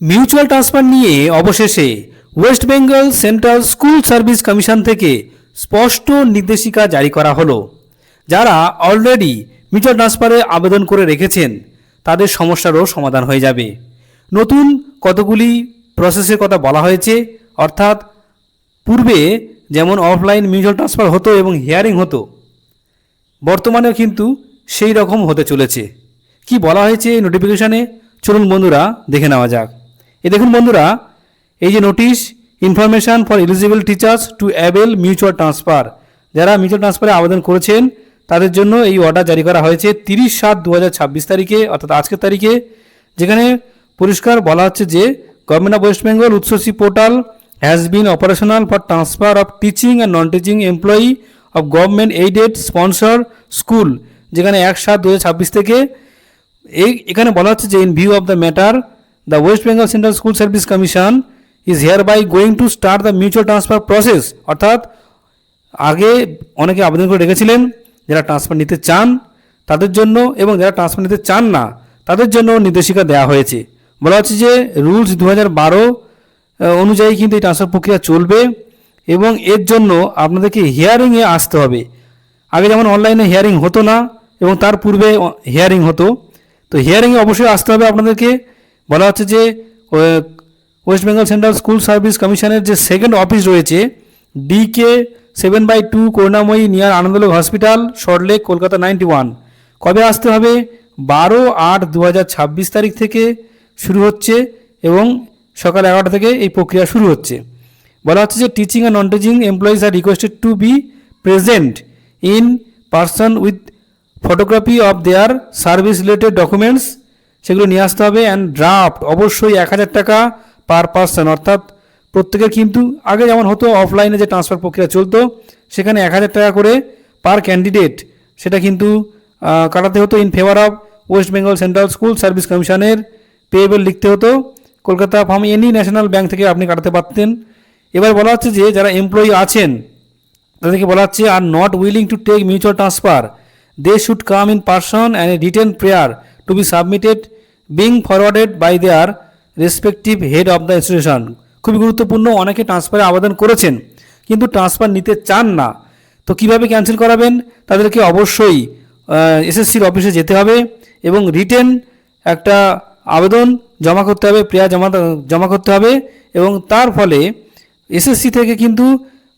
Mutual transfer নিয়ে অবশেষে West Bengal central school service commission থেকে স্পষ্ট নির্দেশিকা জারি করা হলো। যারা অলরেডি মিউচুয়াল ট্রান্সফারে আবেদন করে রেখেছেন তাদের সমস্যারও সমাধান হয়ে যাবে। নতুন কতগুলি প্রসেসের কথা বলা হয়েছে, অর্থাৎ পূর্বে যেমন অফলাইন মিউচুয়াল ট্রান্সফার হতো এবং হিয়ারিং হতো, বর্তমানেও কিন্তু সেই রকম হতে চলেছে। কি বলা হয়েছে এই নোটিফিকেশানে, চলুন বন্ধুরা দেখে নেওয়া যাক। দেখুন বন্ধুরা, এই যে notice, information for eligible teachers two avail mutual transfer, যারা মিউচুয়াল ট্রান্সফারে আবেদন করেছেন তাদের জন্য এই অর্ডার জারি করা হয়েছে 30/7/2026 তারিখে, অর্থাৎ আজকের তারিখে, যেখানে পরিষ্কার বলা হচ্ছে যে government of West Bengal Utsashree portal has been operational for transfer of teaching and non teaching employee of government aided sponsor school, যেখানে 1/7/2026 থেকে এখানে বলা হচ্ছে যে in view of the matter the West Bengal central school service commission is hereby going to start the mutual transfer process. অর্থাৎ আগে অনেকে আবেদন করে রেখেছিলেন যারা ট্রান্সফার নিতে চান তাদের জন্য, এবং যারা ট্রান্সফার নিতে চান না তাদের জন্য নির্দেশিকা দেওয়া হয়েছে। বলা হচ্ছে যে রুলস 2012 অনুযায়ী কিন্তু এই ট্রান্সফার প্রক্রিয়া চলবে এবং এর জন্য আপনাদেরকে হিয়ারিংয়ে আসতে হবে। আগে যেমন অনলাইনে হিয়ারিং হতো না এবং তার পূর্বে হিয়ারিং হতো, তো হিয়ারিংয়ে অবশ্যই আসতে হবে আপনাদেরকে। বলা হচ্ছে যে West Bengal central school Service কমিশনের যে সেকেন্ড অফিস রয়েছে DK 7/2 করুণাময়ী নিয়ার আনন্দলোক হসপিটাল, সল্টলেক, কলকাতা 91, কবে আসতে হবে? 12/8/2026 তারিখ থেকে শুরু হচ্ছে এবং সকাল 11টা থেকে এই প্রক্রিয়া শুরু হচ্ছে। বলা হচ্ছে যে teaching and non teaching employees are requested to B present in person with photography of their service related documents, সেগুলো নিয়ে আসতে হবে। অ্যান্ড ড্রাফট অবশ্যই 1000 টাকা পার পার্সন, অর্থাৎ প্রত্যেকের কিন্তু আগে যেমন হতো অফলাইনে যে ট্রান্সফার প্রক্রিয়া চলতো সেখানে 1000 টাকা করে পার ক্যান্ডিডেট, সেটা কিন্তু কাটাতে হতো in favour of West Bengal central school Service কমিশনের পেয়েবল লিখতে হতো। Kolkata from any national bank থেকে আপনি কাটাতে পারতেন। এবার বলা হচ্ছে যে যারা এমপ্লয়ি আছেন তাদেরকে বলা হচ্ছে আর not willing to take mutual transfer, they should come in person and a written prayer to be submitted being forwarded by their respective head of the institution. খুবই গুরুত্বপূর্ণ, অনেকে ট্রান্সফারে আবেদন করেছেন কিন্তু ট্রান্সফার নিতে চান না, তো কিভাবে ক্যান্সেল করাবেন? তাদেরকে অবশ্যই SSCর অফিসে যেতে হবে এবং রিটেন একটা আবেদন জমা করতে হবে, প্রেয়ার জমা করতে হবে এবং তার ফলে SSC থেকে কিন্তু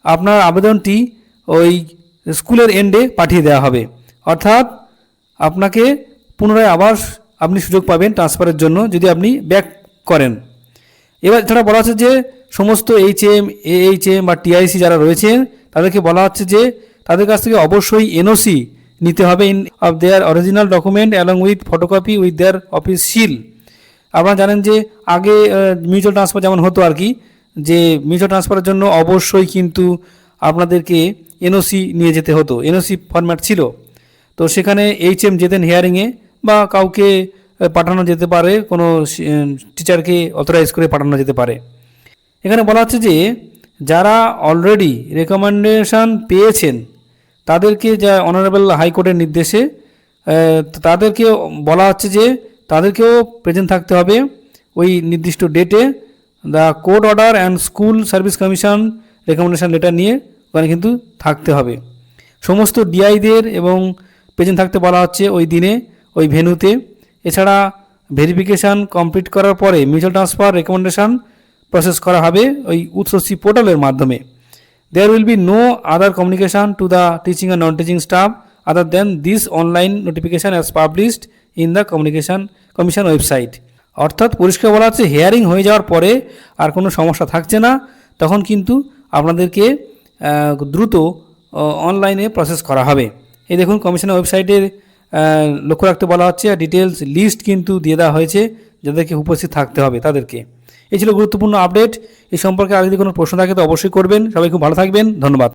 আপনার আবেদনটি ওই স্কুলের এন্ডে পাঠিয়ে দেওয়া হবে, অর্থাৎ আপনাকে পুনরায় আবার আপনি সুযোগ পাবেন ট্রান্সফারের জন্য যদি আপনি ব্যাক করেন। এবার এছাড়া বলা হচ্ছে যে সমস্ত HM, AHM বা TIC যারা রয়েছেন তাদেরকে বলা হচ্ছে যে তাদের কাছ থেকে অবশ্যই NOC নিতে হবে in of their original document along with photocopy with their office seal. আপনারা জানেন যে আগে মিউচুয়াল ট্রান্সফার যেমন হতো আর কি, যে মিউচুয়াল ট্রান্সফারের জন্য অবশ্যই কিন্তু আপনাদেরকে NOC নিয়ে যেতে হতো, NOC ফরম্যাট ছিল। তো সেখানে HM যেতেন হিয়ারিংয়ে বা কাউকে পাঠানো যেতে পারে, কোনো টিচারকে অথরাইজ করে পাঠানো যেতে পারে। এখানে বলা হচ্ছে যে যারা অলরেডি রেকমেন্ডেশন পেয়েছেন তাদেরকে, যা অনারেবল হাইকোর্টের নির্দেশে তাদেরকে বলা হচ্ছে যে তাদেরকেও প্রেজেন্ট থাকতে হবে ওই নির্দিষ্ট ডেটে। The court order and school service commission recommendation letter নিয়ে ওখানে কিন্তু থাকতে হবে। সমস্ত ডিআইদের এবং প্রেজেন্ট থাকতে বলা হচ্ছে ওই দিনে ওই ভেন্যুতে। এছাড়া ভেরিফিকেশান কমপ্লিট করার পরে মিউচুয়াল ট্রান্সফার রেকমেন্ডেশন প্রসেস করা হবে ওই উৎসসি পোর্টালের মাধ্যমে। There will be no other communication to the teaching and non teaching staff other than this online notification as published in the commission website. অর্থাৎ পরিষ্কার বলা হচ্ছে হিয়ারিং হয়ে যাওয়ার পরে আর কোনো সমস্যা থাকছে না, তখন কিন্তু আপনাদেরকে দ্রুত অনলাইনে প্রসেস করা হবে। এই দেখুন কমিশনের ওয়েবসাইটের লক্ষ্য রাখতে বলা হচ্ছে, আর ডিটেলস লিস্ট কিন্তু দিয়ে দেওয়া হয়েছে যাদেরকে উপস্থিত থাকতে হবে তাদেরকে। এই ছিল গুরুত্বপূর্ণ আপডেট। এই সম্পর্কে আর যদি কোনো প্রশ্ন থাকে তো অবশ্যই করবেন। সবাই খুব ভালো থাকবেন, ধন্যবাদ।